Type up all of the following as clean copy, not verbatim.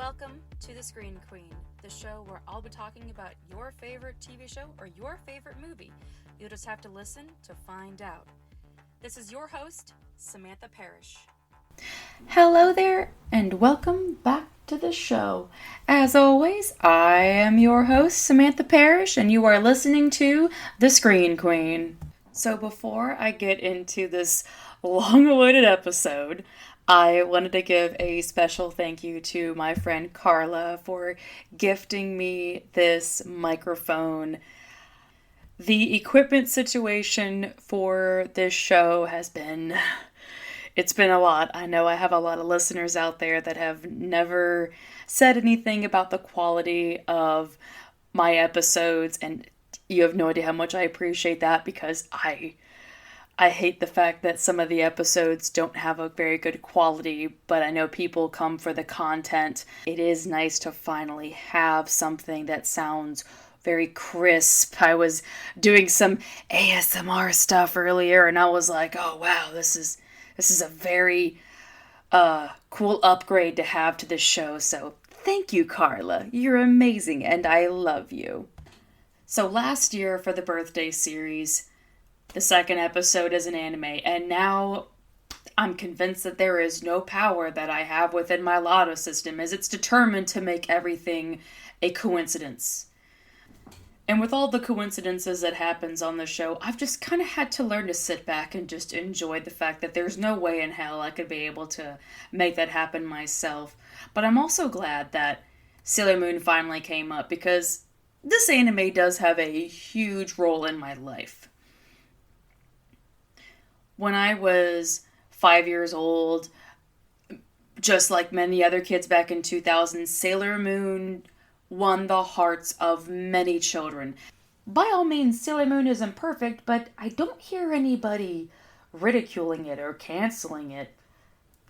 Welcome to The Screen Queen, the show where I'll be talking about your favorite TV show or your favorite movie. You'll just have to listen to find out. This is your host, Samantha Parrish. Hello there, and welcome back to the show. As always, I am your host, Samantha Parrish, and you are listening to The Screen Queen. So before I get into this long-awaited episode, I wanted to give a special thank you to my friend Carla for gifting me this microphone. The equipment situation for this show it's been a lot. I know I have a lot of listeners out there that have never said anything about the quality of my episodes, and you have no idea how much I appreciate that because I hate the fact that some of the episodes don't have a very good quality, but I know people come for the content. It is nice to finally have something that sounds very crisp. I was doing some ASMR stuff earlier and I was like, oh wow, this is a very cool upgrade to have to this show. So thank you, Carla. You're amazing and I love you. So last year for the birthday series, the second episode is an anime, and now I'm convinced that there is no power that I have within my lotto system, as it's determined to make everything a coincidence. And with all the coincidences that happens on the show, I've just kind of had to learn to sit back and just enjoy the fact that there's no way in hell I could be able to make that happen myself. But I'm also glad that Sailor Moon finally came up, because this anime does have a huge role in my life. When I was 5 years old, just like many other kids back in 2000, Sailor Moon won the hearts of many children. By all means, Sailor Moon isn't perfect, but I don't hear anybody ridiculing it or canceling it.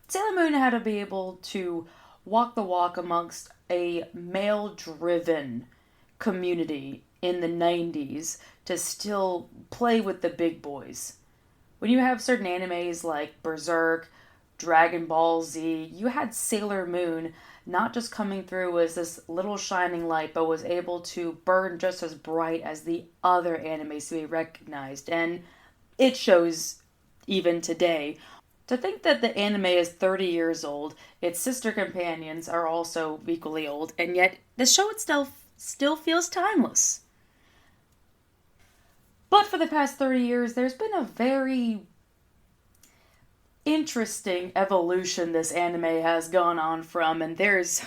Sailor Moon had to be able to walk the walk amongst a male-driven community in the 90s to still play with the big boys. When you have certain animes like Berserk, Dragon Ball Z, you had Sailor Moon not just coming through as this little shining light, but was able to burn just as bright as the other animes to be recognized. And it shows even today. To think that the anime is 30 years old, its sister companions are also equally old, and yet the show itself still feels timeless. But for the past 30 years, there's been a very interesting evolution this anime has gone on from, and there's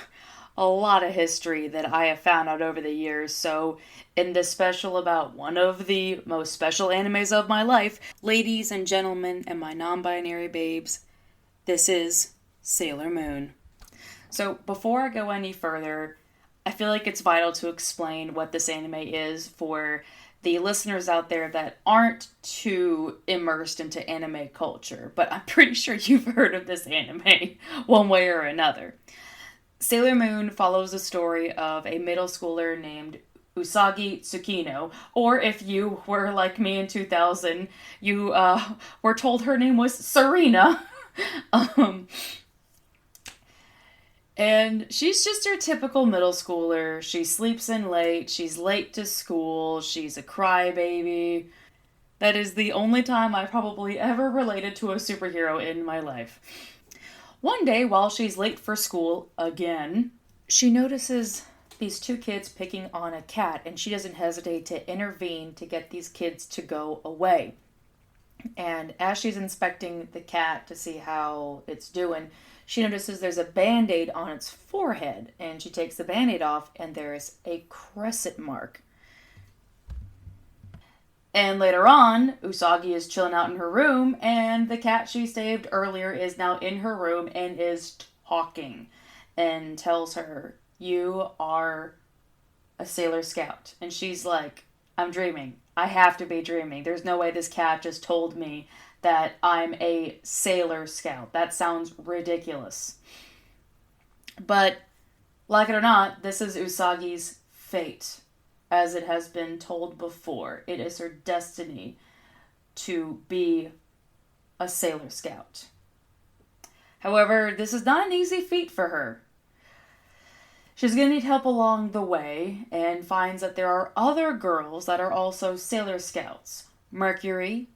a lot of history that I have found out over the years. So in this special about one of the most special animes of my life, ladies and gentlemen and my non-binary babes, this is Sailor Moon. So before I go any further, I feel like it's vital to explain what this anime is for the listeners out there that aren't too immersed into anime culture, but I'm pretty sure you've heard of this anime one way or another. Sailor Moon follows the story of a middle schooler named Usagi Tsukino, or if you were like me in 2000, you were told her name was Serena. And she's just your typical middle schooler. She sleeps in late, she's late to school, she's a crybaby. That is the only time I probably ever related to a superhero in my life. One day, while she's late for school again, she notices these two kids picking on a cat, and she doesn't hesitate to intervene to get these kids to go away. And as she's inspecting the cat to see how it's doing, she notices there's a band-aid on its forehead, and she takes the band-aid off, and there's a crescent mark. And later on, Usagi is chilling out in her room, and the cat she saved earlier is now in her room and is talking, and tells her, "You are a Sailor Scout." And she's like, "I'm dreaming. I have to be dreaming. There's no way this cat just told me that I'm a Sailor Scout. That sounds ridiculous." But, like it or not, this is Usagi's fate. As it has been told before, it is her destiny to be a Sailor Scout. However, this is not an easy feat for her. She's going to need help along the way and finds that there are other girls that are also Sailor Scouts. Mercury,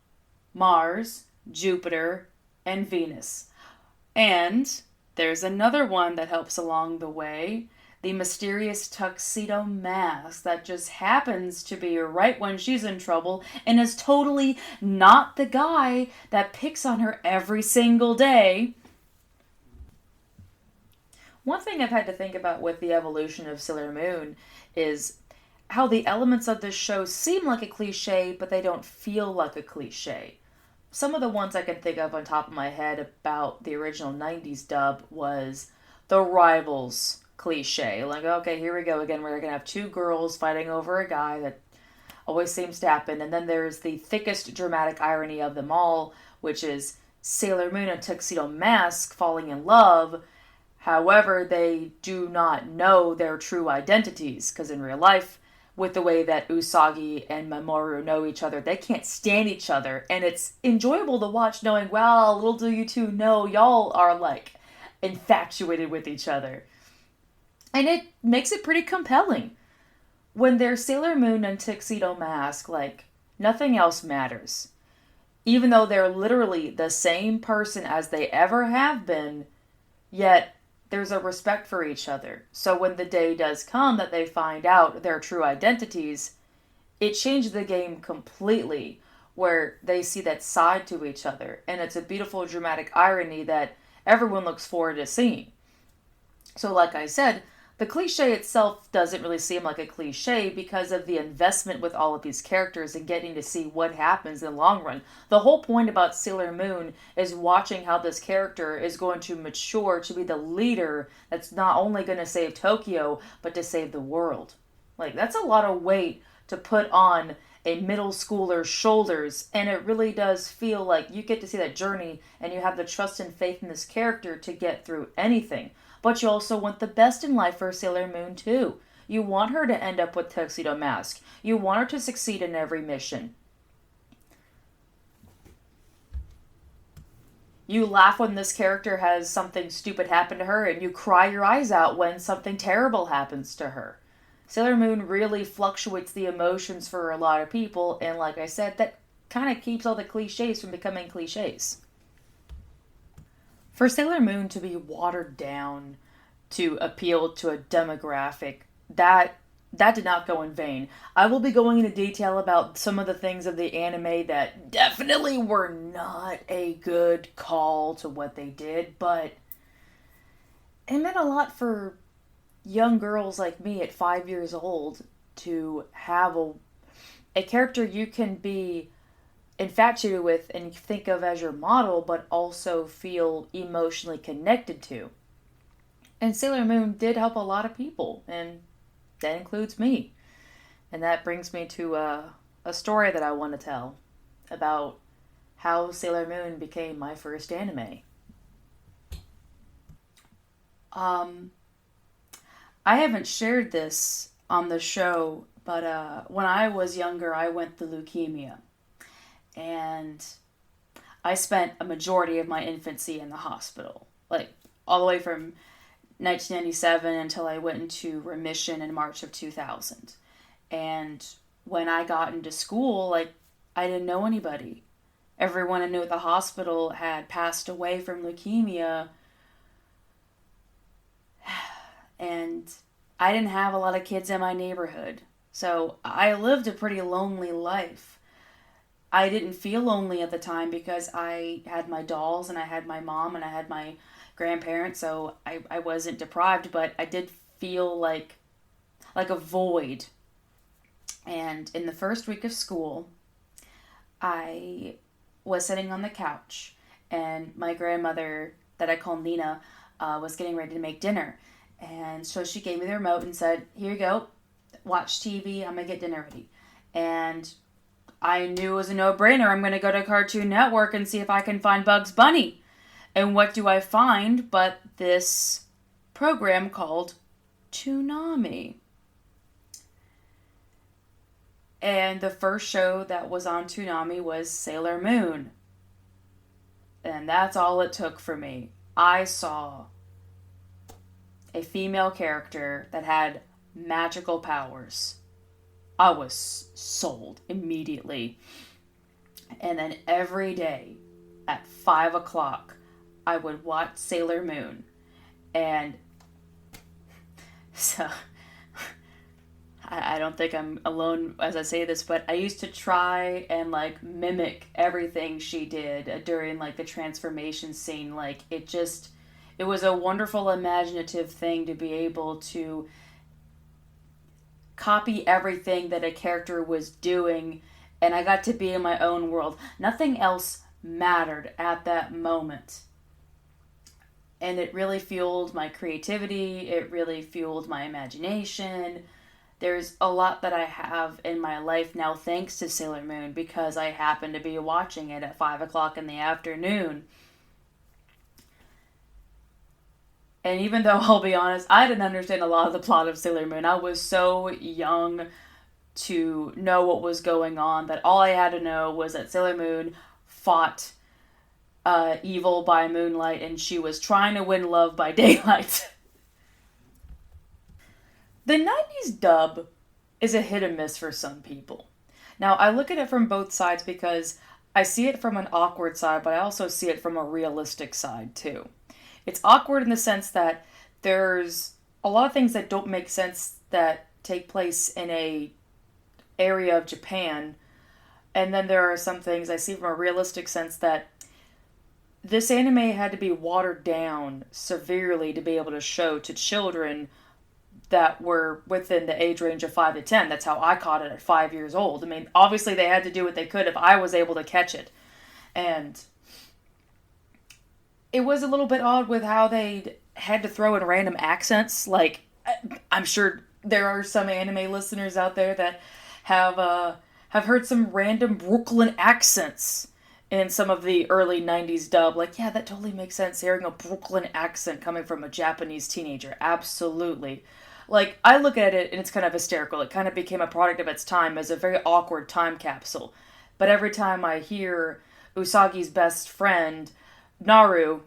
Mars, Jupiter, and Venus. And there's another one that helps along the way. The mysterious tuxedo mask that just happens to be right when she's in trouble and is totally not the guy that picks on her every single day. One thing I've had to think about with the evolution of Sailor Moon is how the elements of this show seem like a cliche, but they don't feel like a cliche. Some of the ones I can think of on top of my head about the original 90s dub was the rivals cliche. Like, okay, here we go again. We're going to have two girls fighting over a guy. That always seems to happen. And then there's the thickest dramatic irony of them all, which is Sailor Moon and Tuxedo Mask falling in love. However, they do not know their true identities, because in real life, with the way that Usagi and Mamoru know each other, they can't stand each other. And it's enjoyable to watch knowing, wow, little do you two know, y'all are like infatuated with each other. And it makes it pretty compelling. When they're Sailor Moon and Tuxedo Mask, like, nothing else matters. Even though they're literally the same person as they ever have been, yet there's a respect for each other. So when the day does come that they find out their true identities, it changes the game completely, where they see that side to each other. And it's a beautiful dramatic irony that everyone looks forward to seeing. So like I said, the cliche itself doesn't really seem like a cliche because of the investment with all of these characters and getting to see what happens in the long run. The whole point about Sailor Moon is watching how this character is going to mature to be the leader that's not only going to save Tokyo, but to save the world. Like, that's a lot of weight to put on a middle schooler's shoulders, and it really does feel like you get to see that journey and you have the trust and faith in this character to get through anything. But you also want the best in life for Sailor Moon too. You want her to end up with Tuxedo Mask. You want her to succeed in every mission. You laugh when this character has something stupid happen to her, and you cry your eyes out when something terrible happens to her. Sailor Moon really fluctuates the emotions for a lot of people, and like I said, that kind of keeps all the cliches from becoming cliches. For Sailor Moon to be watered down to appeal to a demographic, that did not go in vain. I will be going into detail about some of the things of the anime that definitely were not a good call to what they did, but it meant a lot for young girls like me at 5 years old to have a character you can be infatuated with and think of as your model, but also feel emotionally connected to. And Sailor Moon did help a lot of people, and that includes me. And that brings me to a story that I want to tell about how Sailor Moon became my first anime. I haven't shared this on the show, but when I was younger, I went through leukemia. And I spent a majority of my infancy in the hospital. Like, all the way from 1997 until I went into remission in March of 2000. And when I got into school, like, I didn't know anybody. Everyone I knew at the hospital had passed away from leukemia. And I didn't have a lot of kids in my neighborhood. So I lived a pretty lonely life. I didn't feel lonely at the time because I had my dolls and I had my mom and I had my grandparents, so I wasn't deprived, but I did feel like a void. And in the first week of school, I was sitting on the couch and my grandmother, that I call Nina, was getting ready to make dinner. And so she gave me the remote and said, here you go, watch TV, I'm going to get dinner ready. And I knew it was a no-brainer. I'm going to go to Cartoon Network and see if I can find Bugs Bunny. And what do I find but this program called Toonami. And the first show that was on Toonami was Sailor Moon. And that's all it took for me. I saw a female character that had magical powers, I was sold immediately. And then every day at 5 o'clock, I would watch Sailor Moon. And so, I don't think I'm alone as I say this, but I used to try and like mimic everything she did during like the transformation scene. Like it was a wonderful imaginative thing to be able to copy everything that a character was doing, and I got to be in my own world. Nothing else mattered at that moment. And it really fueled my creativity, it really fueled my imagination. There's a lot that I have in my life now thanks to Sailor Moon because I happened to be watching it at 5 o'clock in the afternoon. And even though, I'll be honest, I didn't understand a lot of the plot of Sailor Moon. I was so young to know what was going on that all I had to know was that Sailor Moon fought evil by moonlight and she was trying to win love by daylight. The 90s dub is a hit and miss for some people. Now, I look at it from both sides because I see it from an awkward side, but I also see it from a realistic side too. It's awkward in the sense that there's a lot of things that don't make sense that take place in a area of Japan, and then there are some things I see from a realistic sense that this anime had to be watered down severely to be able to show to children that were within the age range of 5 to 10. That's how I caught it at 5 years old. I mean, obviously they had to do what they could if I was able to catch it. And it was a little bit odd with how they had to throw in random accents. Like, I'm sure there are some anime listeners out there that have heard some random Brooklyn accents in some of the early 90s dub. Like, yeah, that totally makes sense, hearing a Brooklyn accent coming from a Japanese teenager. Absolutely. Like, I look at it and it's kind of hysterical. It kind of became a product of its time as a very awkward time capsule. But every time I hear Usagi's best friend, Naru,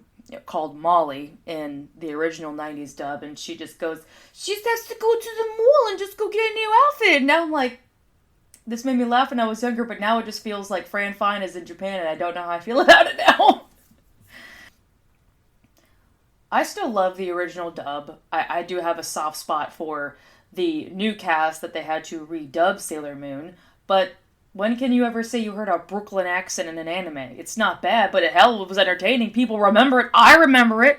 called Molly in the original 90s dub, and she just goes, she has to go to the mall and just go get a new outfit. And now I'm like, this made me laugh when I was younger, but now it just feels like Fran Fine is in Japan, and I don't know how I feel about it now. I still love the original dub. I do have a soft spot for the new cast that they had to redub Sailor Moon, but when can you ever say you heard a Brooklyn accent in an anime? It's not bad, but hell, it was entertaining. People remember it. I remember it.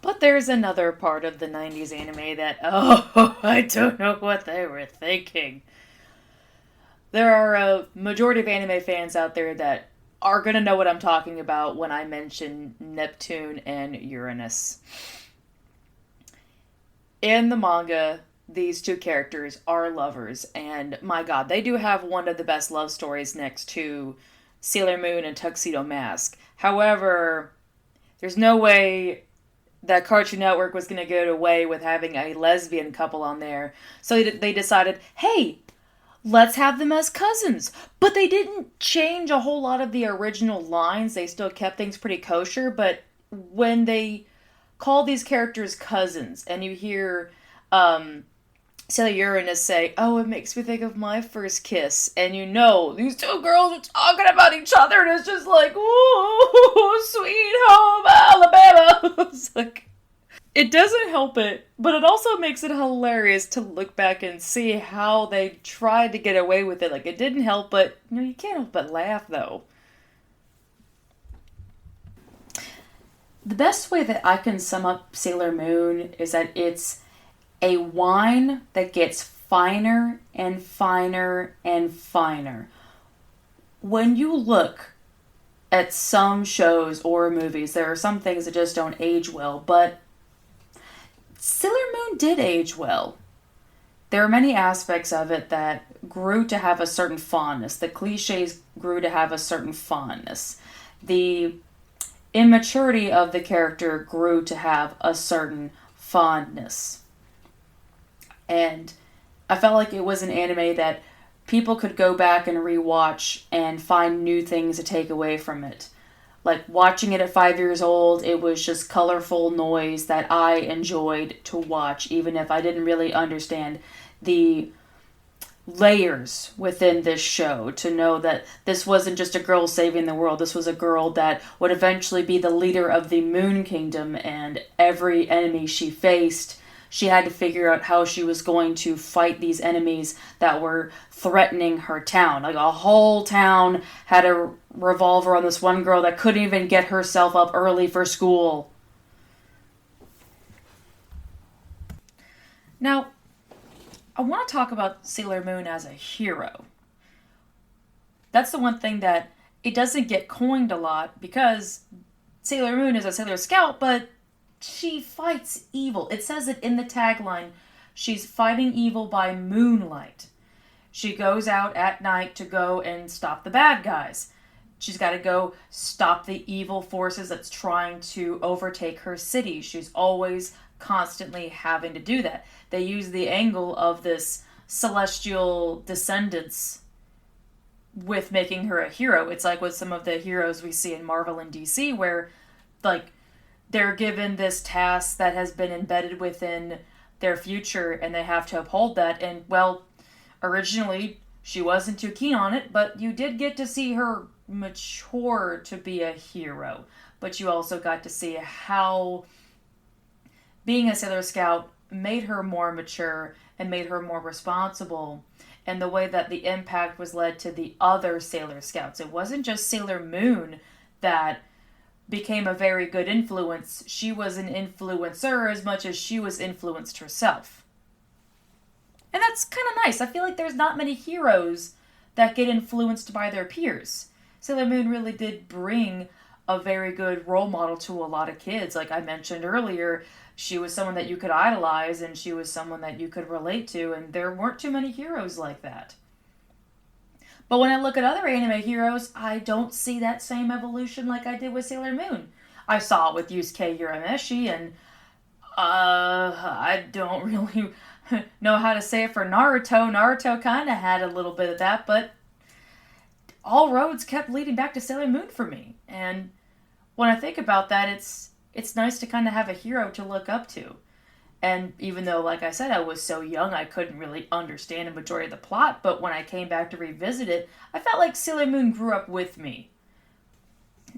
But there's another part of the 90s anime that, I don't know what they were thinking. There are a majority of anime fans out there that are going to know what I'm talking about when I mention Neptune and Uranus. In the manga, these two characters are lovers, and my god, they do have one of the best love stories next to Sailor Moon and Tuxedo Mask. However, there's no way that Cartoon Network was going to get away with having a lesbian couple on there. So they decided, hey, let's have them as cousins. But they didn't change a whole lot of the original lines. They still kept things pretty kosher. But when they call these characters cousins, and you hear Sailor Uranus say, oh, it makes me think of my first kiss. And you know, these two girls are talking about each other, and it's just like, ooh, sweet home Alabama. It's like, it doesn't help it, but it also makes it hilarious to look back and see how they tried to get away with it. Like, it didn't help, but, you can't help but laugh, though. The best way that I can sum up Sailor Moon is that it's a wine that gets finer and finer and finer. When you look at some shows or movies, there are some things that just don't age well, but Sailor Moon did age well. There are many aspects of it that grew to have a certain fondness. The cliches grew to have a certain fondness. The immaturity of the character grew to have a certain fondness. And I felt like it was an anime that people could go back and rewatch and find new things to take away from it. Like watching it at 5 years old, it was just colorful noise that I enjoyed to watch, even if I didn't really understand the layers within this show, to know that this wasn't just a girl saving the world. This was a girl that would eventually be the leader of the Moon Kingdom, and every enemy she faced, she had to figure out how she was going to fight these enemies that were threatening her town. Like a whole town had a revolve around this one girl that couldn't even get herself up early for school. Now, I want to talk about Sailor Moon as a hero. That's the one thing that it doesn't get coined a lot, because Sailor Moon is a Sailor Scout, but she fights evil. It says it in the tagline, she's fighting evil by moonlight. She goes out at night to go and stop the bad guys. She's got to go stop the evil forces that's trying to overtake her city. She's always constantly having to do that. They use the angle of this celestial descendants with making her a hero. It's like with some of the heroes we see in Marvel and DC, where like they're given this task that has been embedded within their future and they have to uphold that. And well, originally she wasn't too keen on it, but you did get to see her mature to be a hero. But you also got to see how being a Sailor Scout made her more mature and made her more responsible, and the way that the impact was led to the other Sailor Scouts. It wasn't just Sailor Moon that became a very good influence. She was an influencer as much as she was influenced herself. And that's kind of nice. I feel like there's not many heroes that get influenced by their peers. Sailor Moon really did bring a very good role model to a lot of kids. Like I mentioned earlier, she was someone that you could idolize, and she was someone that you could relate to, and there weren't too many heroes like that. But when I look at other anime heroes, I don't see that same evolution like I did with Sailor Moon. I saw it with Yusuke Urameshi, and I don't really know how to say it for Naruto. Naruto kind of had a little bit of that, but all roads kept leading back to Sailor Moon for me. And when I think about that, it's nice to kind of have a hero to look up to. And even though, like I said, I was so young, I couldn't really understand a majority of the plot, but when I came back to revisit it, I felt like Sailor Moon grew up with me.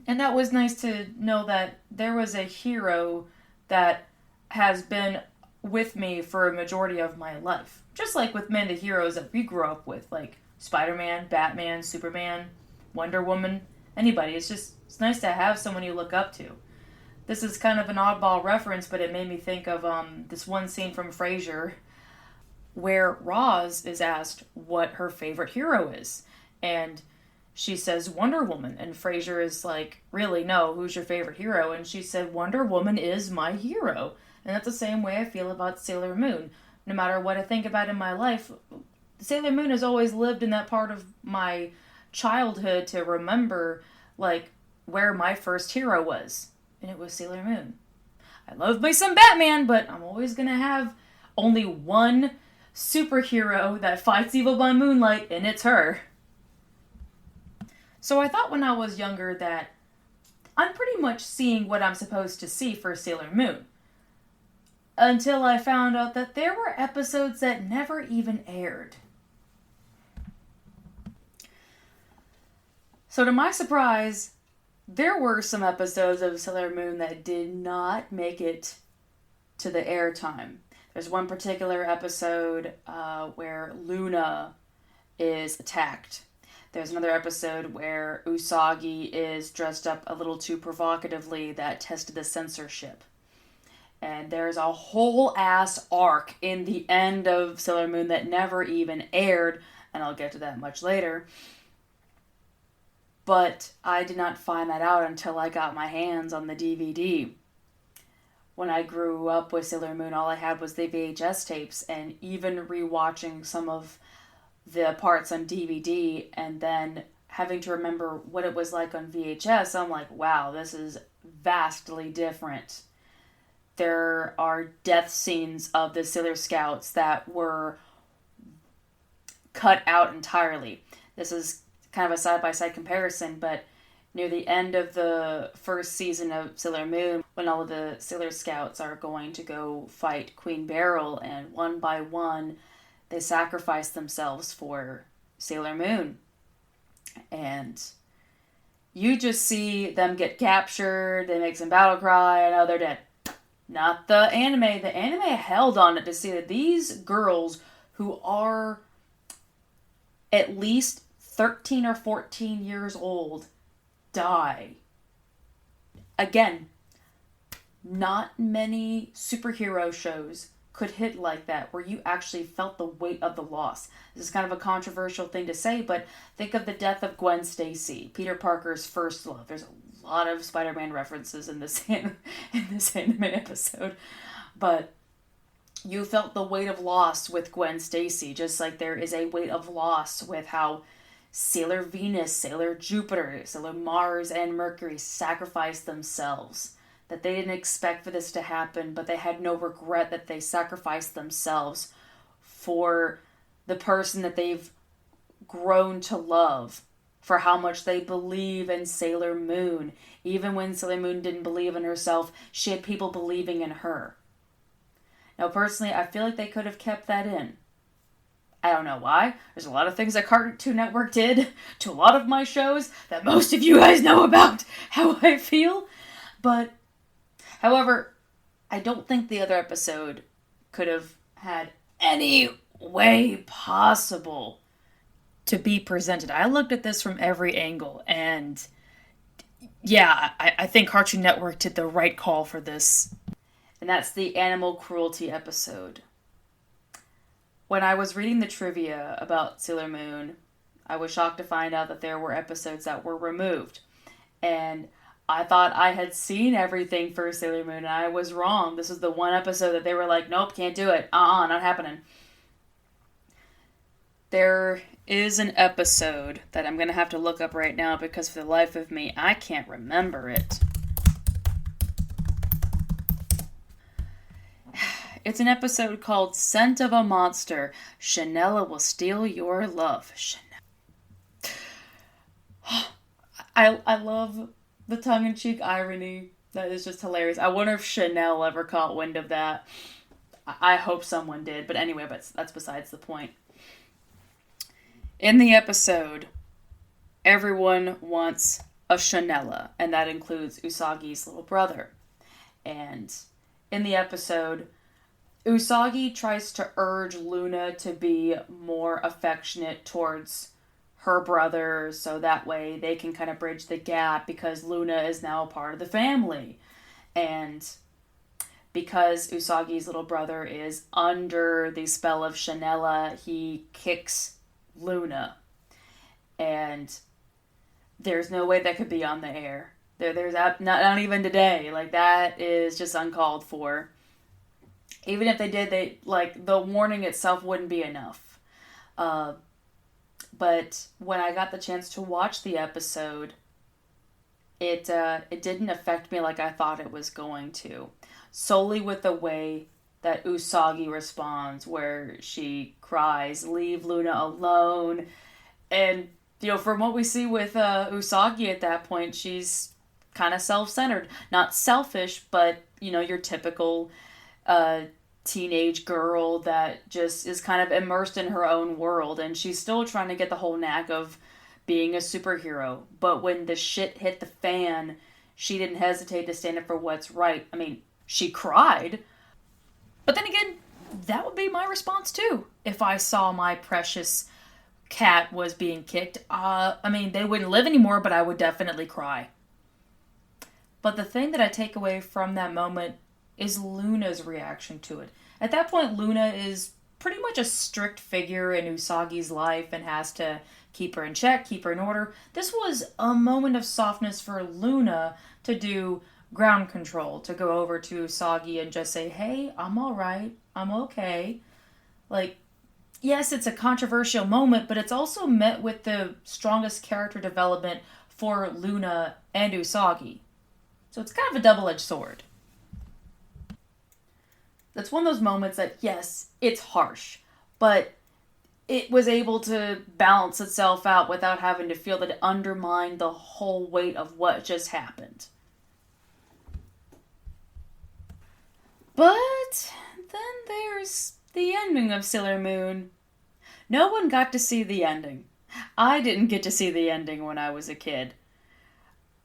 And that was nice to know that there was a hero that has been with me for a majority of my life. Just like with many heroes that we grew up with, like Spider-Man, Batman, Superman, Wonder Woman, anybody. It's nice to have someone you look up to. This is kind of an oddball reference, but it made me think of this one scene from Frasier where Roz is asked what her favorite hero is. And she says Wonder Woman. And Frasier is like, really, no, who's your favorite hero? And she said, Wonder Woman is my hero. And that's the same way I feel about Sailor Moon. No matter what I think about in my life, Sailor Moon has always lived in that part of my childhood to remember, like, where my first hero was. And it was Sailor Moon. I love me some Batman, but I'm always going to have only one superhero that fights evil by moonlight, and it's her. So I thought when I was younger that I'm pretty much seeing what I'm supposed to see for Sailor Moon. Until I found out that there were episodes that never even aired. So to my surprise, there were some episodes of Sailor Moon that did not make it to the airtime. There's one particular episode where Luna is attacked. There's another episode where Usagi is dressed up a little too provocatively that tested the censorship. And there's a whole ass arc in the end of Sailor Moon that never even aired, and I'll get to that much later. But I did not find that out until I got my hands on the DVD. When I grew up with Sailor Moon, all I had was the VHS tapes, and even rewatching some of the parts on DVD and then having to remember what it was like on VHS, I'm like, wow, this is vastly different. There are death scenes of the Sailor Scouts that were cut out entirely. This is kind of a side-by-side comparison, but near the end of the first season of Sailor Moon, when all of the Sailor Scouts are going to go fight Queen Beryl, and one by one they sacrifice themselves for Sailor Moon. And you just see them get captured, they make some battle cry, and oh, they're dead. Not the anime. The anime held on it to see that these girls who are at least 13 or 14 years old die. Again, not many superhero shows could hit like that, where you actually felt the weight of the loss. This is kind of a controversial thing to say, but think of the death of Gwen Stacy, Peter Parker's first love. There's a lot of Spider-Man references in this anime episode, but you felt the weight of loss with Gwen Stacy, just like there is a weight of loss with how Sailor Venus, Sailor Jupiter, Sailor Mars, and Mercury sacrificed themselves. That they didn't expect for this to happen, but they had no regret that they sacrificed themselves for the person that they've grown to love, for how much they believe in Sailor Moon. Even when Sailor Moon didn't believe in herself, she had people believing in her. Now, personally, I feel like they could have kept that in. I don't know why. There's a lot of things that Cartoon Network did to a lot of my shows that most of you guys know about how I feel. But, however, I don't think the other episode could have had any way possible to be presented. I looked at this from every angle, and yeah, I think Cartoon Network did the right call for this. And that's the animal cruelty episode. When I was reading the trivia about Sailor Moon, I was shocked to find out that there were episodes that were removed. And I thought I had seen everything for Sailor Moon, and I was wrong. This is the one episode that they were like, nope, can't do it. Not happening. There is an episode that I'm going to have to look up right now because for the life of me, I can't remember it. It's an episode called Scent of a Monster. Chanela will steal your love. I love the tongue-in-cheek irony. That is just hilarious. I wonder if Chanel ever caught wind of that. I hope someone did. But anyway, that's besides the point. In the episode, everyone wants a Chanela, and that includes Usagi's little brother. And in the episode, Usagi tries to urge Luna to be more affectionate towards her brother, so that way they can kind of bridge the gap because Luna is now a part of the family. And because Usagi's little brother is under the spell of Chanela, he kicks Luna. And there's no way that could be on the air. There's not even today. Like, that is just uncalled for. Even if they did, the warning itself wouldn't be enough. But when I got the chance to watch the episode, it didn't affect me like I thought it was going to. Solely with the way that Usagi responds, where she cries, "Leave Luna alone." And, from what we see with Usagi at that point, she's kind of self-centered. Not selfish, but, your typical teenage girl that just is kind of immersed in her own world, and she's still trying to get the whole knack of being a superhero. But when the shit hit the fan, she didn't hesitate to stand up for what's right. I mean, she cried, but then again, that would be my response too if I saw my precious cat was being kicked. They wouldn't live anymore, but I would definitely cry. But the thing that I take away from that moment is Luna's reaction to it. At that point, Luna is pretty much a strict figure in Usagi's life and has to keep her in check, keep her in order. This was a moment of softness for Luna to do ground control, to go over to Usagi and just say, "Hey, I'm alright, I'm okay." Yes, it's a controversial moment, but it's also met with the strongest character development for Luna and Usagi. So it's kind of a double-edged sword. That's one of those moments that, yes, it's harsh, but it was able to balance itself out without having to feel that it undermined the whole weight of what just happened. But then there's the ending of Sailor Moon. No one got to see the ending. I didn't get to see the ending when I was a kid.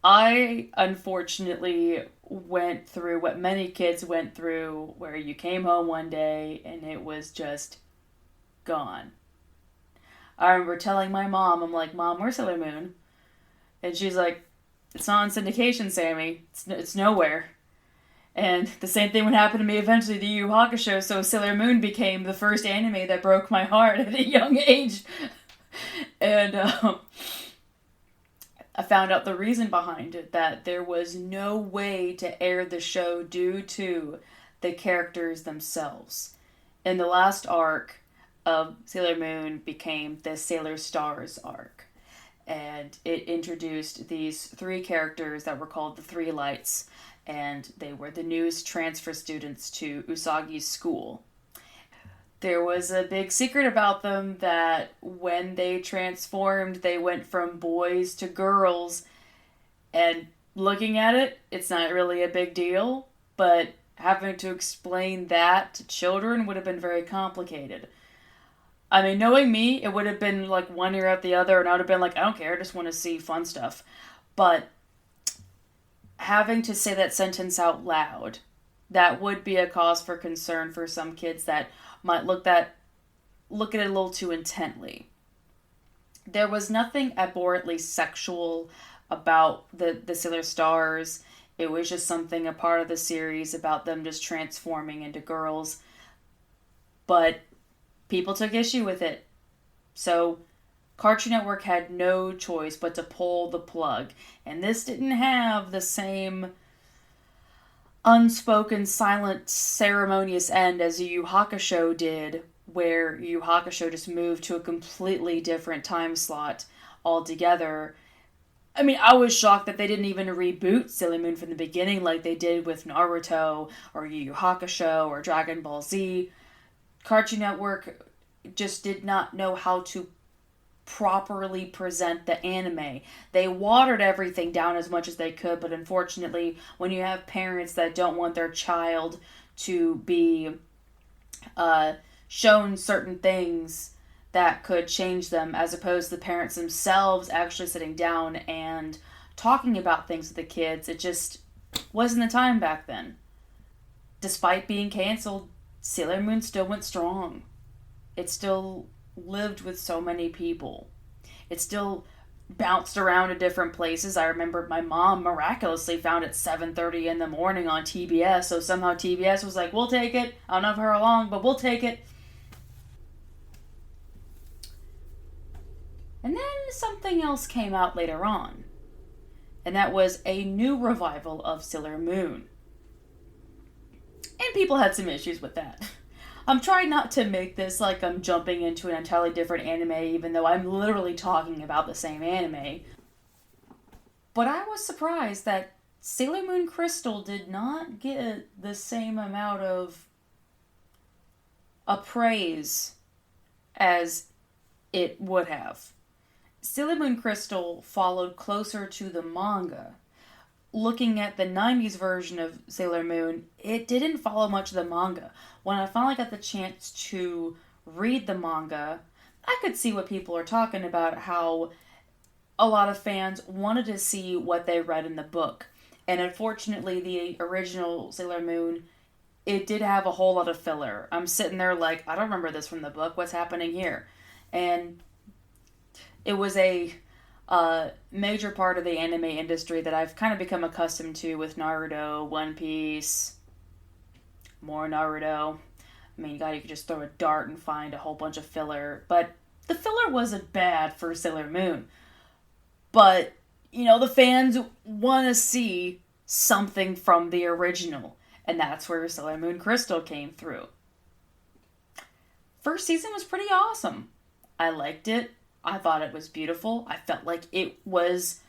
I unfortunately went through what many kids went through, where you came home one day and it was just gone. I remember telling my mom, I'm like, Mom, where's Sailor Moon? And she's like, it's not on syndication, Sammy. It's nowhere. And the same thing would happen to me eventually to Yu Yu Hakusho, so Sailor Moon became the first anime that broke my heart at a young age. And I found out the reason behind it, that there was no way to air the show due to the characters themselves. In the last arc of Sailor Moon became the Sailor Stars arc. And it introduced these 3 characters that were called the 3 Lights. And they were the newest transfer students to Usagi's school. There was a big secret about them that when they transformed, they went from boys to girls. And looking at it, it's not really a big deal. But having to explain that to children would have been very complicated. I mean, knowing me, it would have been like one ear out the other, and I would have been like, I don't care, I just want to see fun stuff. But having to say that sentence out loud, that would be a cause for concern for some kids that might look at it a little too intently. There was nothing abhorrently sexual about the Sailor Stars. It was just something, a part of the series about them just transforming into girls. But people took issue with it. So Cartoon Network had no choice but to pull the plug. And this didn't have the same unspoken, silent, ceremonious end as Yu Yu Hakusho did, where Yu Yu Hakusho just moved to a completely different time slot altogether. I mean, I was shocked that they didn't even reboot Sailor Moon from the beginning like they did with Naruto or Yu Yu Hakusho or Dragon Ball Z. Cartoon Network just did not know how to properly present the anime. They watered everything down as much as they could, but unfortunately, when you have parents that don't want their child to be shown certain things that could change them, as opposed to the parents themselves actually sitting down and talking about things with the kids, it just wasn't the time back then. Despite being canceled, Sailor Moon still went strong. It still lived with so many people. It still bounced around to different places. I remember my mom miraculously found it 7:30 in the morning on TBS, so somehow TBS was like, we'll take it. I don't know for how long, but we'll take it. And then something else came out later on, and that was a new revival of Sailor Moon. And people had some issues with that. I'm trying not to make this like I'm jumping into an entirely different anime, even though I'm literally talking about the same anime. But I was surprised that Sailor Moon Crystal did not get the same amount of praise as it would have. Sailor Moon Crystal followed closer to the manga. Looking at the 90s version of Sailor Moon, it didn't follow much of the manga. When I finally got the chance to read the manga, I could see what people are talking about, how a lot of fans wanted to see what they read in the book. And unfortunately, the original Sailor Moon, it did have a whole lot of filler. I'm sitting there like, I don't remember this from the book. What's happening here? And it was a major part of the anime industry that I've kind of become accustomed to with Naruto, One Piece, more Naruto. I mean, God, you could just throw a dart and find a whole bunch of filler. But the filler wasn't bad for Sailor Moon. But, you know, the fans want to see something from the original. And that's where Sailor Moon Crystal came through. First season was pretty awesome. I liked it. I thought it was beautiful. I felt like it was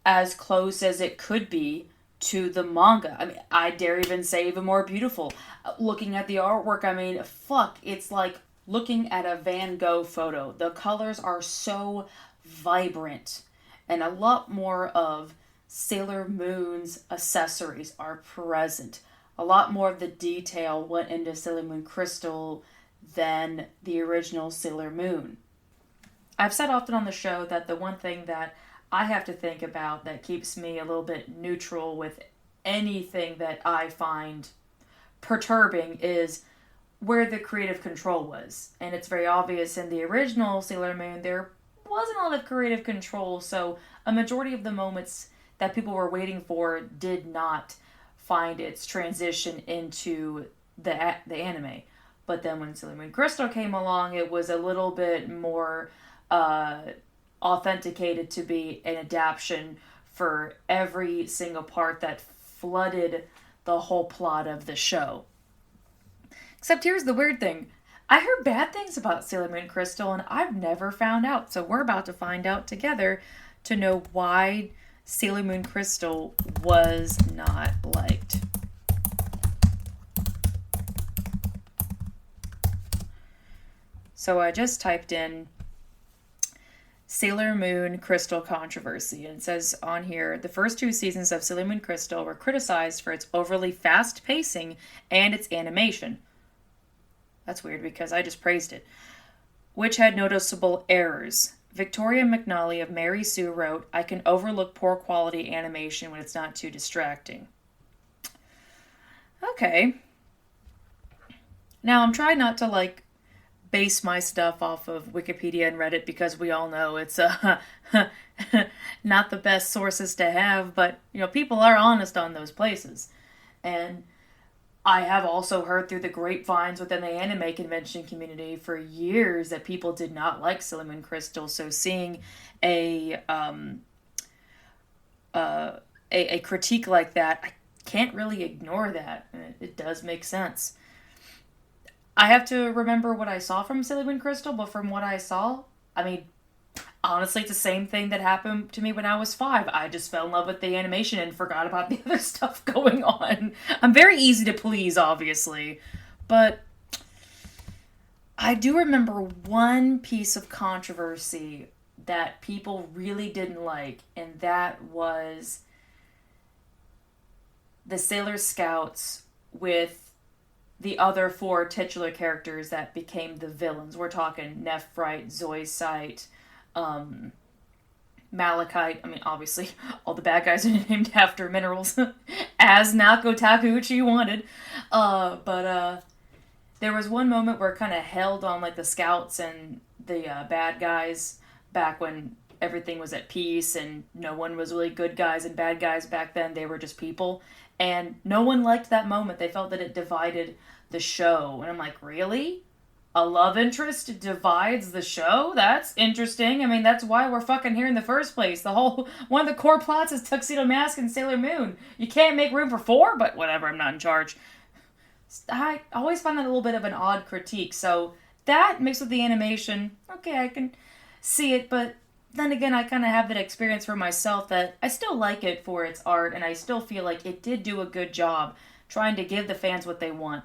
as close as it could be to the manga. I mean, I dare even say even more beautiful. Looking at the artwork, I mean, fuck, it's like looking at a Van Gogh photo. The colors are so vibrant, and a lot more of Sailor Moon's accessories are present. A lot more of the detail went into Sailor Moon Crystal than the original Sailor Moon. I've said often on the show that the one thing that I have to think about that keeps me a little bit neutral with anything that I find perturbing is where the creative control was. And it's very obvious in the original Sailor Moon there wasn't a lot of creative control, so a majority of the moments that people were waiting for did not find its transition into the anime. But then when Sailor Moon Crystal came along, it was a little bit more authenticated to be an adaptation for every single part that flooded the whole plot of the show. Except here's the weird thing. I heard bad things about Sailor Moon Crystal, and I've never found out. So we're about to find out together to know why Sailor Moon Crystal was not liked. So I just typed in Sailor Moon Crystal controversy, and it says on here, the first 2 seasons of Sailor Moon Crystal were criticized for its overly fast pacing and its animation. That's weird because I just praised it. Which had noticeable errors. Victoria McNally of Mary Sue wrote, I can overlook poor quality animation when it's not too distracting. Okay. Now I'm trying not to base my stuff off of Wikipedia and Reddit because we all know it's not the best sources to have, but people are honest on those places. And I have also heard through the grapevines within the anime convention community for years that people did not like Sailor Moon Crystal. So seeing a critique like that, I can't really ignore that. It does make sense. I have to remember what I saw from Sailor Moon Crystal, but from what I saw, honestly, it's the same thing that happened to me when I was 5. I just fell in love with the animation and forgot about the other stuff going on. I'm very easy to please, obviously, but I do remember one piece of controversy that people really didn't like, and that was the Sailor Scouts with the other 4 titular characters that became the villains. We're talking Nephrite, Zoisite, Malachite. Obviously, all the bad guys are named after minerals, as Nako Takeuchi wanted. But there was one moment where it kind of held on the scouts and the bad guys back when everything was at peace and no one was really good guys and bad guys back then. They were just people. And no one liked that moment. They felt that it divided the show. And I'm like, really? A love interest divides the show? That's interesting. That's why we're fucking here in the first place. One of the core plots is Tuxedo Mask and Sailor Moon. You can't make room for 4? But whatever, I'm not in charge. I always find that a little bit of an odd critique. So that mixed with the animation, okay, I can see it, but then again, I kind of have that experience for myself that I still like it for its art, and I still feel like it did do a good job trying to give the fans what they want.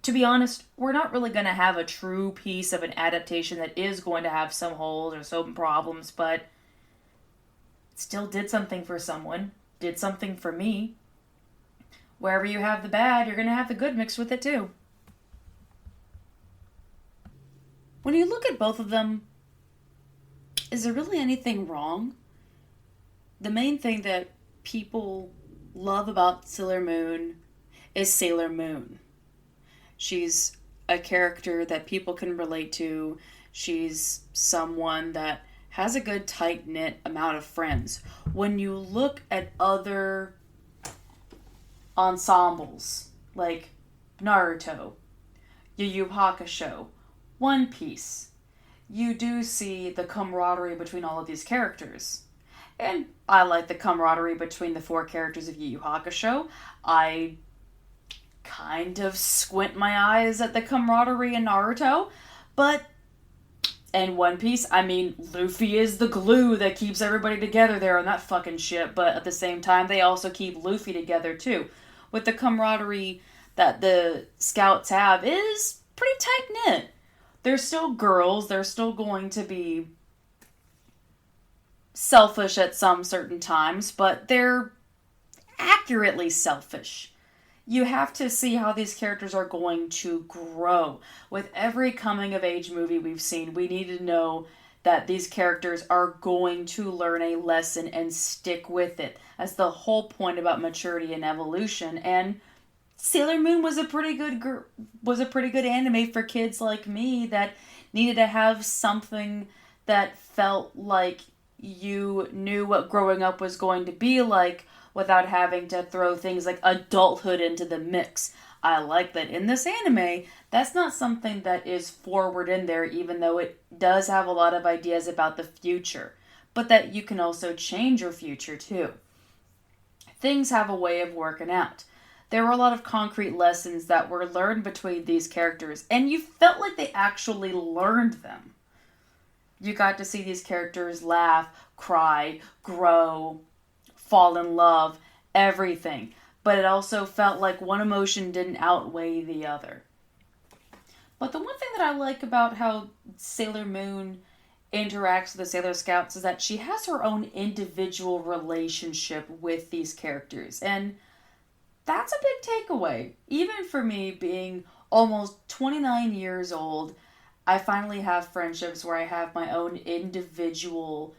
To be honest, we're not really going to have a true piece of an adaptation that is going to have some holes or some problems, but it still did something for someone, did something for me. Wherever you have the bad, you're going to have the good mixed with it too. When you look at both of them, is there really anything wrong? The main thing that people love about Sailor Moon is Sailor Moon. She's a character that people can relate to. She's someone that has a good tight-knit amount of friends. When you look at other ensembles like Naruto, Yu Yu Hakusho, One Piece, you do see the camaraderie between all of these characters. And I like the camaraderie between the 4 characters of Yu Yu Hakusho. I kind of squint my eyes at the camaraderie in Naruto. But in One Piece, Luffy is the glue that keeps everybody together there on that fucking ship. But at the same time, they also keep Luffy together too. With the camaraderie that the scouts have is pretty tight-knit. They're still girls. They're still going to be selfish at some certain times, but they're accurately selfish. You have to see how these characters are going to grow. With every coming of age movie we've seen, we need to know that these characters are going to learn a lesson and stick with it. That's the whole point about maturity and evolution. And Sailor Moon was a pretty good anime for kids like me that needed to have something that felt like you knew what growing up was going to be like without having to throw things like adulthood into the mix. I like that in this anime, that's not something that is forward in there, even though it does have a lot of ideas about the future. But that you can also change your future too. Things have a way of working out. There were a lot of concrete lessons that were learned between these characters, and you felt like they actually learned them. You got to see these characters laugh, cry, grow, fall in love, everything. But it also felt like one emotion didn't outweigh the other. But the one thing that I like about how Sailor Moon interacts with the Sailor Scouts is that she has her own individual relationship with these characters. And that's a big takeaway. Even for me, being almost 29 years old, I finally have friendships where I have my own individual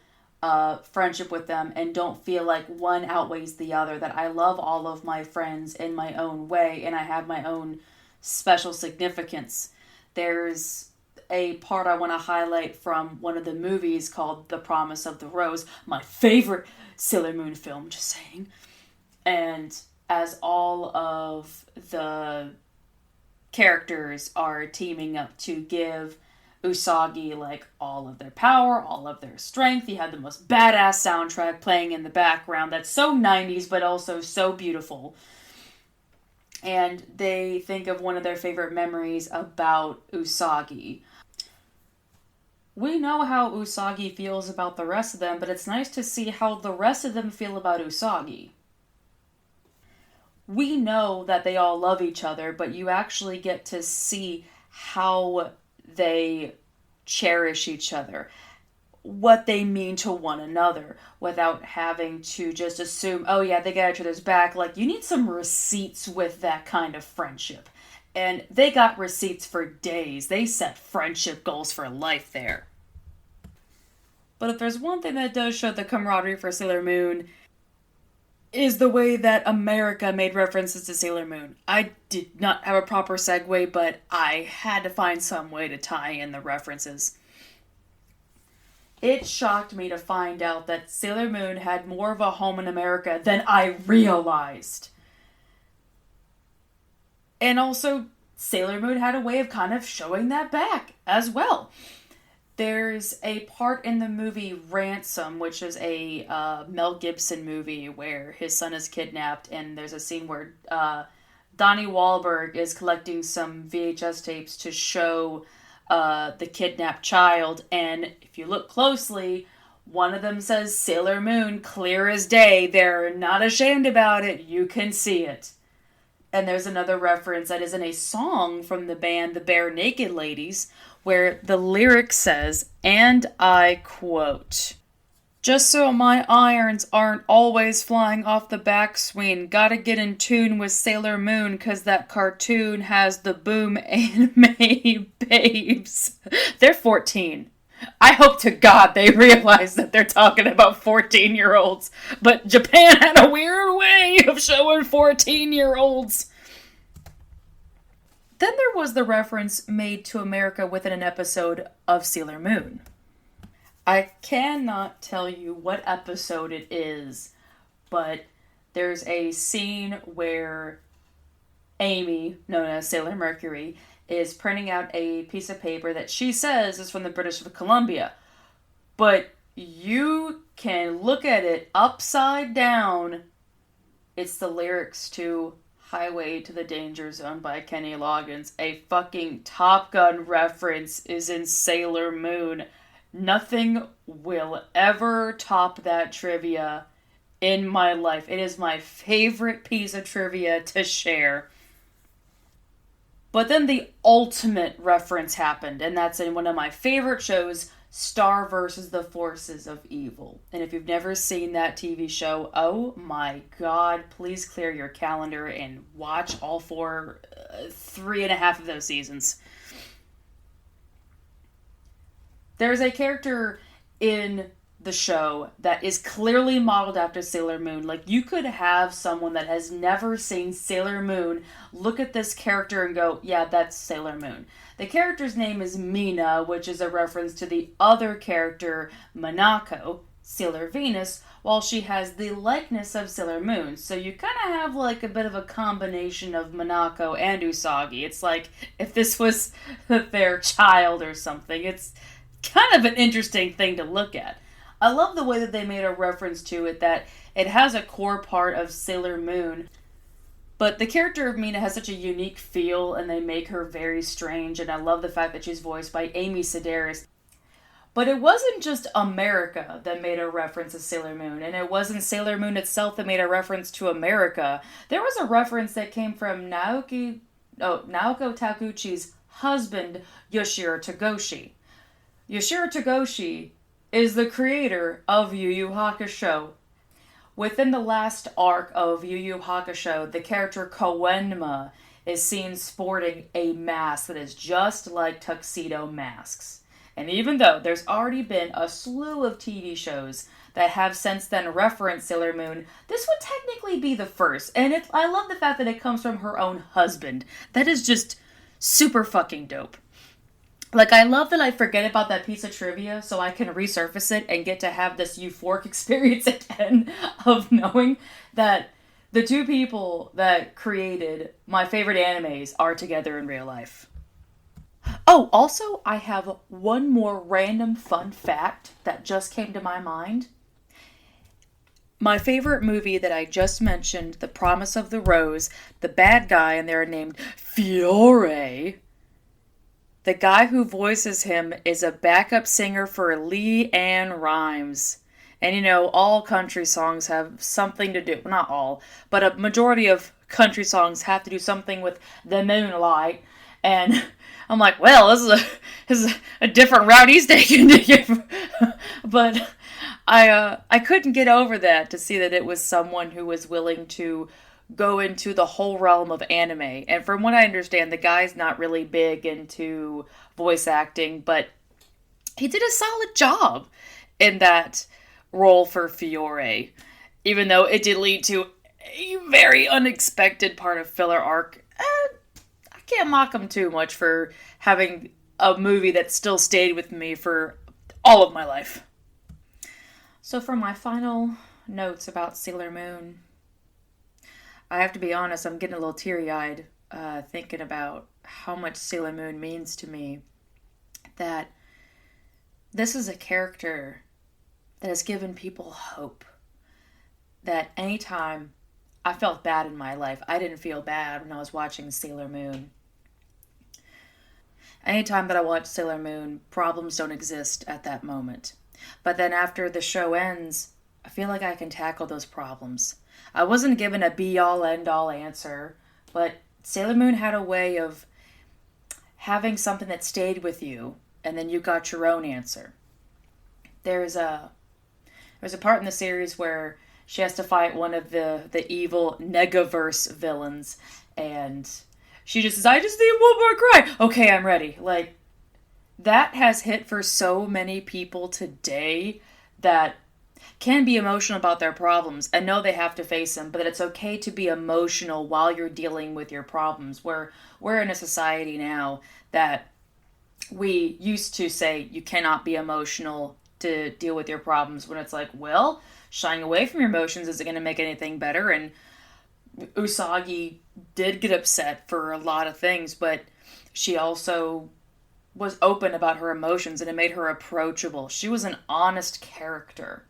friendship with them and don't feel like one outweighs the other. That I love all of my friends in my own way and I have my own special significance. There's a part I want to highlight from one of the movies called The Promise of the Rose, my favorite Sailor Moon film, just saying. And as all of the characters are teaming up to give Usagi like all of their power, all of their strength. You had the most badass soundtrack playing in the background that's so 90s but also so beautiful. And they think of one of their favorite memories about Usagi. We know how Usagi feels about the rest of them, but it's nice to see how the rest of them feel about Usagi. We know that they all love each other, but you actually get to see how they cherish each other, what they mean to one another, without having to just assume, oh yeah, they got each other's back. Like, you need some receipts with that kind of friendship. And they got receipts for days. They set friendship goals for life there. But if there's one thing that does show the camaraderie for Sailor Moon, is the way that America made references to Sailor Moon. I did not have a proper segue, but I had to find some way to tie in the references. It shocked me to find out that Sailor Moon had more of a home in America than I realized. And also, Sailor Moon had a way of kind of showing that back as well. There's a part in the movie Ransom, which is a Mel Gibson movie where his son is kidnapped, and there's a scene where Donnie Wahlberg is collecting some VHS tapes to show the kidnapped child, and if you look closely, one of them says Sailor Moon, clear as day. They're not ashamed about it. You can see it. And there's another reference that is in a song from the band The Bare Naked Ladies, where the lyric says, and I quote, "Just so my irons aren't always flying off the backswing, gotta get in tune with Sailor Moon, 'cause that cartoon has the boom anime babes." They're 14. I hope to God they realize that they're talking about 14-year-olds. But Japan had a weird way of showing 14-year-olds. Then there was the reference made to America within an episode of Sailor Moon. I cannot tell you what episode it is, but there's a scene where Amy, known as Sailor Mercury, is printing out a piece of paper that she says is from the British Columbia. But you can look at it upside down. It's the lyrics to Highway to the Danger Zone by Kenny Loggins. A fucking Top Gun reference is in Sailor Moon. Nothing will ever top that trivia in my life. It is my favorite piece of trivia to share. But then the ultimate reference happened, and that's in one of my favorite shows, Star versus the Forces of Evil. And if you've never seen that TV show, oh my god, please clear your calendar and watch all 3.5 of those seasons. There's a character in the show that is clearly modeled after Sailor Moon. Like, you could have someone that has never seen Sailor Moon look at this character and go, yeah, that's Sailor Moon. The character's name is Mina, which is a reference to the other character, Minako, Sailor Venus, while she has the likeness of Sailor Moon. So you kind of have like a bit of a combination of Minako and Usagi. It's like if this was their child or something. It's kind of an interesting thing to look at. I love the way that they made a reference to it, that it has a core part of Sailor Moon, but the character of Mina has such a unique feel, and they make her very strange, and I love the fact that she's voiced by Amy Sedaris. But it wasn't just America that made a reference to Sailor Moon, and it wasn't Sailor Moon itself that made a reference to America. There was a reference that came from Naoko Takuchi's husband, Yoshiro Togoshi. Yoshiro Togoshi is the creator of Yu Yu Hakusho. Within the last arc of Yu Yu Hakusho, the character Koenma is seen sporting a mask that is just like tuxedo masks. And even though there's already been a slew of TV shows that have since then referenced Sailor Moon, this would technically be the first. And I love the fact that it comes from her own husband. That is just super fucking dope. Like, I love that I forget about that piece of trivia so I can resurface it and get to have this euphoric experience again of knowing that the two people that created my favorite animes are together in real life. Oh, also, I have one more random fun fact that just came to my mind. My favorite movie that I just mentioned, The Promise of the Rose, the bad guy in there named Fiore. The guy who voices him is a backup singer for LeAnn Rimes. And you know, all country songs have something to do, well, not all, but a majority of country songs have to do something with the moonlight. And I'm like, well, this is a different route he's taking to give. But I couldn't get over that, to see that it was someone who was willing to go into the whole realm of anime. And from what I understand, the guy's not really big into voice acting, but he did a solid job in that role for Fiore, even though it did lead to a very unexpected part of filler arc. I can't mock him too much for having a movie that still stayed with me for all of my life. So for my final notes about Sailor Moon, I have to be honest, I'm getting a little teary-eyed thinking about how much Sailor Moon means to me. That this is a character that has given people hope. That anytime I felt bad in my life, I didn't feel bad when I was watching Sailor Moon. Anytime that I watch Sailor Moon, problems don't exist at that moment. But then after the show ends, I feel like I can tackle those problems. I wasn't given a be-all, end-all answer, but Sailor Moon had a way of having something that stayed with you, and then you got your own answer. There's a part in the series where she has to fight one of the evil Negaverse villains, and she just says, I just need one more cry. Okay, I'm ready. Like, that has hit for so many people today that can be emotional about their problems and know they have to face them, but that it's okay to be emotional while you're dealing with your problems. We're in a society now that we used to say you cannot be emotional to deal with your problems, when it's like, well, shying away from your emotions isn't going to make anything better. And Usagi did get upset for a lot of things, but she also was open about her emotions, and it made her approachable. She was an honest character.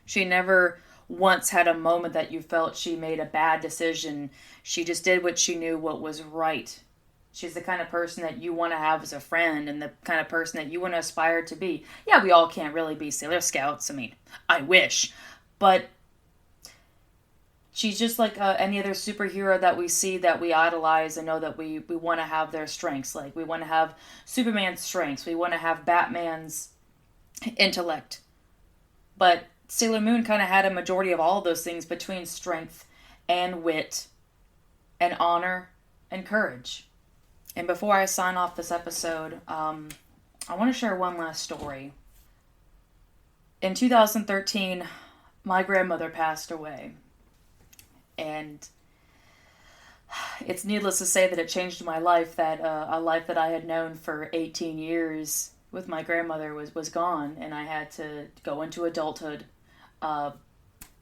She never once had a moment that you felt she made a bad decision. She just did what she knew what was right. She's the kind of person that you want to have as a friend, and the kind of person that you want to aspire to be. Yeah, we all can't really be Sailor Scouts. I mean, I wish. But she's just like any other superhero that we see that we idolize and know that we want to have their strengths. Like, we want to have Superman's strengths. We want to have Batman's intellect. But Sailor Moon kind of had a majority of all of those things between strength and wit and honor and courage. And before I sign off this episode, I want to share one last story. In 2013, my grandmother passed away. And it's needless to say that it changed my life, that a life that I had known for 18 years with my grandmother was gone, and I had to go into adulthood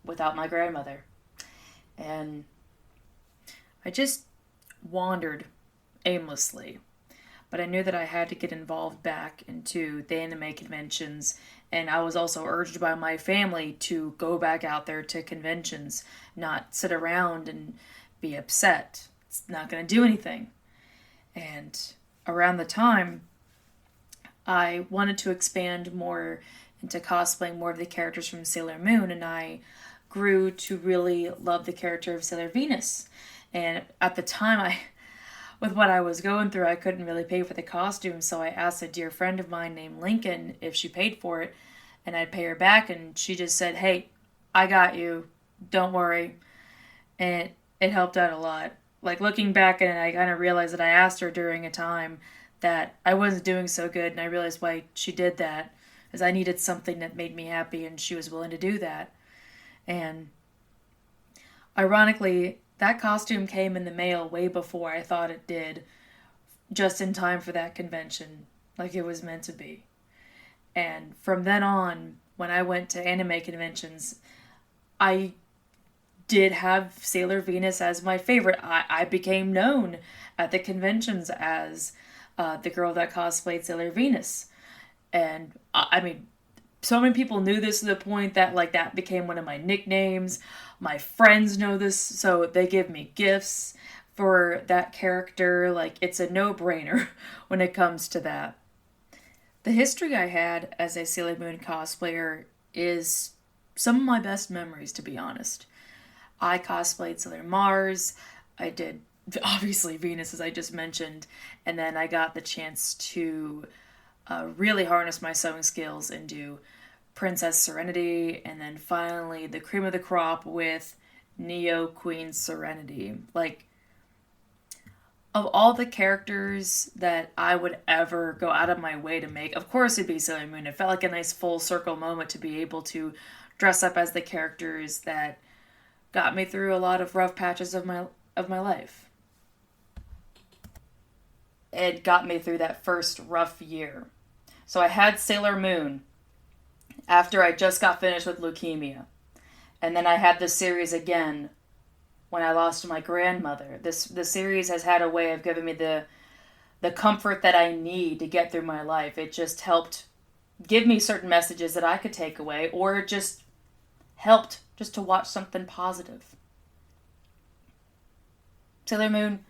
without my grandmother. And I just wandered aimlessly. But I knew that I had to get involved back into the anime conventions, and I was also urged by my family to go back out there to conventions, not sit around and be upset. It's not going to do anything. And around the time, I wanted to expand more into cosplaying more of the characters from Sailor Moon, and I grew to really love the character of Sailor Venus. And at the time, with what I was going through, I couldn't really pay for the costume, so I asked a dear friend of mine named Lincoln if she paid for it, and I'd pay her back, and she just said, "Hey, I got you, don't worry." And it helped out a lot. Like, looking back at it, I kind of realized that I asked her during a time that I wasn't doing so good, and I realized why she did that, is I needed something that made me happy, and she was willing to do that. And ironically, that costume came in the mail way before I thought it did, just in time for that convention, like it was meant to be. And from then on, when I went to anime conventions, I did have Sailor Venus as my favorite. I became known at the conventions as the girl that cosplayed Sailor Venus. And I mean, so many people knew this to the point that like that became one of my nicknames. My friends know this, so they give me gifts for that character. Like, it's a no-brainer when it comes to that. The history I had as a Sailor Moon cosplayer is some of my best memories, to be honest. I cosplayed Sailor Mars. I did, obviously, Venus, as I just mentioned. And then I got the chance to really harness my sewing skills and do Princess Serenity, and then finally the cream of the crop with Neo Queen Serenity. Like, of all the characters that I would ever go out of my way to make, of course it'd be Sailor Moon. It felt like a nice full circle moment to be able to dress up as the characters that got me through a lot of rough patches of my life. It got me through that first rough year. So I had Sailor Moon after I just got finished with leukemia. And then I had this series again when I lost my grandmother. The series has had a way of giving me the comfort that I need to get through my life. It just helped give me certain messages that I could take away, or it just helped just to watch something positive. Sailor Moon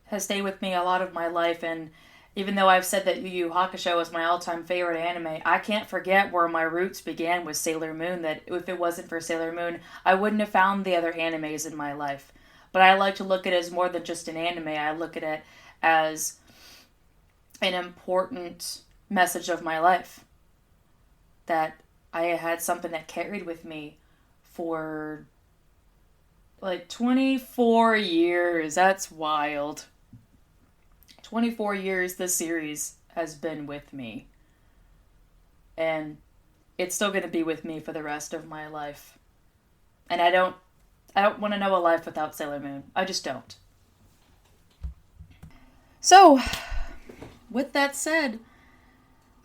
has stayed with me a lot of my life, and even though I've said that Yu Yu Hakusho is my all-time favorite anime, I can't forget where my roots began with Sailor Moon, that if it wasn't for Sailor Moon, I wouldn't have found the other animes in my life. But I like to look at it as more than just an anime. I look at it as an important message of my life. That I had something that carried with me for like 24 years. That's wild. 24 years this series has been with me. And it's still going to be with me for the rest of my life. And I don't want to know a life without Sailor Moon. I just don't. So, with that said,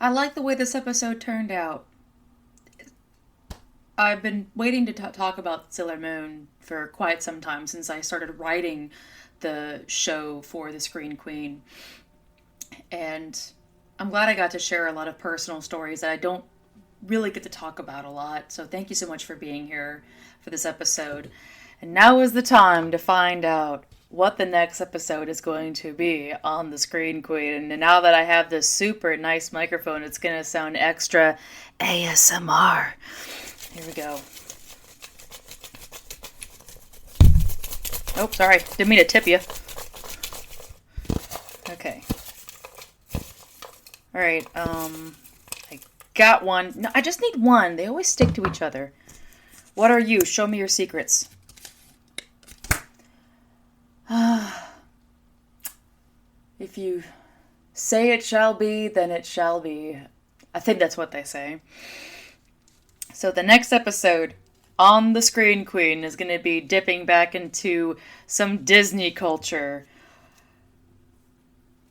I like the way this episode turned out. I've been waiting to talk about Sailor Moon for quite some time, since I started writing the show for the Screen Queen. And I'm glad I got to share a lot of personal stories that I don't really get to talk about a lot. So thank you so much for being here for this episode. And now is the time to find out what the next episode is going to be on the Screen Queen. And now that I have this super nice microphone, it's going to sound extra ASMR. Here we go. Oh, sorry. Didn't mean to tip you. Okay. Alright, I got one. No, I just need one. They always stick to each other. What are you? Show me your secrets. If you say it shall be, then it shall be. I think that's what they say. So the next episode on the Screen Queen is going to be dipping back into some Disney culture.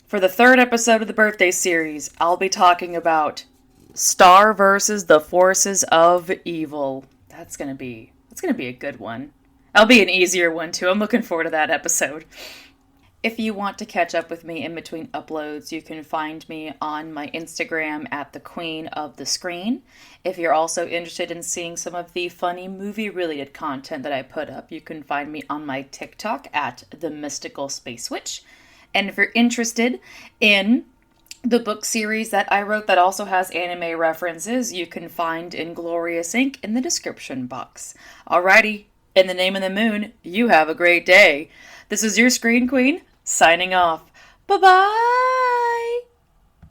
For the third episode of the birthday series, I'll be talking about Star versus the Forces of Evil. That's gonna be a good one. That'll be an easier one too. I'm looking forward to that episode. If you want to catch up with me in between uploads, you can find me on my Instagram at the Queen of the Screen. If you're also interested in seeing some of the funny movie-related content that I put up, you can find me on my TikTok at the Mystical Space Witch. And if you're interested in the book series that I wrote that also has anime references, you can find Inglorious Inc. in the description box. Alrighty, in the name of the moon, you have a great day. This is your Screen Queen, signing off. Bye-bye!